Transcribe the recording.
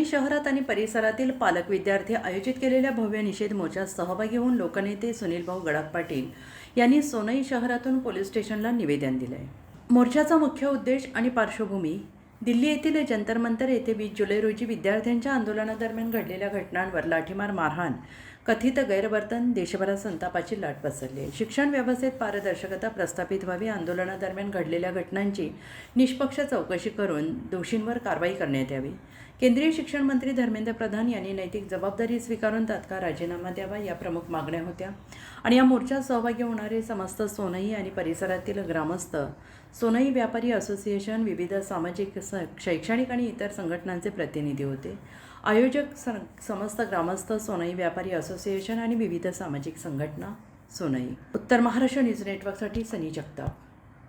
सोनई शहरात आणि परिसरातील पालक विद्यार्थी आयोजित केलेल्या भव्य निषेध मोर्चात सहभागी होऊन लोकनेते सुनीलभाऊ गडाख पाटील यांनी सोनई शहरातून पोलीस स्टेशनला निवेदन दिले आहे। मोर्चाचा मुख्य उद्देश आणि पार्श्वभूमी दिल्ली येथील जंतर मंतर येथे 20 जुलै रोजी विद्यार्थ्यांच्या आंदोलनादरम्यान घडलेल्या घटनांवर लाठीमार, मारहाण, कथित गैरवर्तन, देशभरात संतापाची लाट पसरली आहे। शिक्षण व्यवस्थेत पारदर्शकता प्रस्थापित व्हावी, आंदोलनादरम्यान घडलेल्या घटनांची निष्पक्ष चौकशी करून दोषींवर कारवाई करण्यात यावी। केंद्रीय शिक्षण मंत्री धर्मेंद्र प्रधान यांनी नैतिक जबाबदारी स्वीकारून तात्काळ राजीनामा द्यावा, या प्रमुख मागण्या होत्या। आणि या मोर्चात सहभागी होणारे समस्त सोनई आणि परिसरातील ग्रामस्थ, सोनई व्यापारी असोसिएशन, विविध सामाजिक, शैक्षणिक आणि इतर संघटनांचे प्रतिनिधी होते। आयोजक समस्त ग्रामस्थ, सोनई व्यापारी असोसिएशन आणि विविध सामाजिक संघटना, सोनई। उत्तर महाराष्ट्र न्यूज नेटवर्कसाठी सनी जगताप।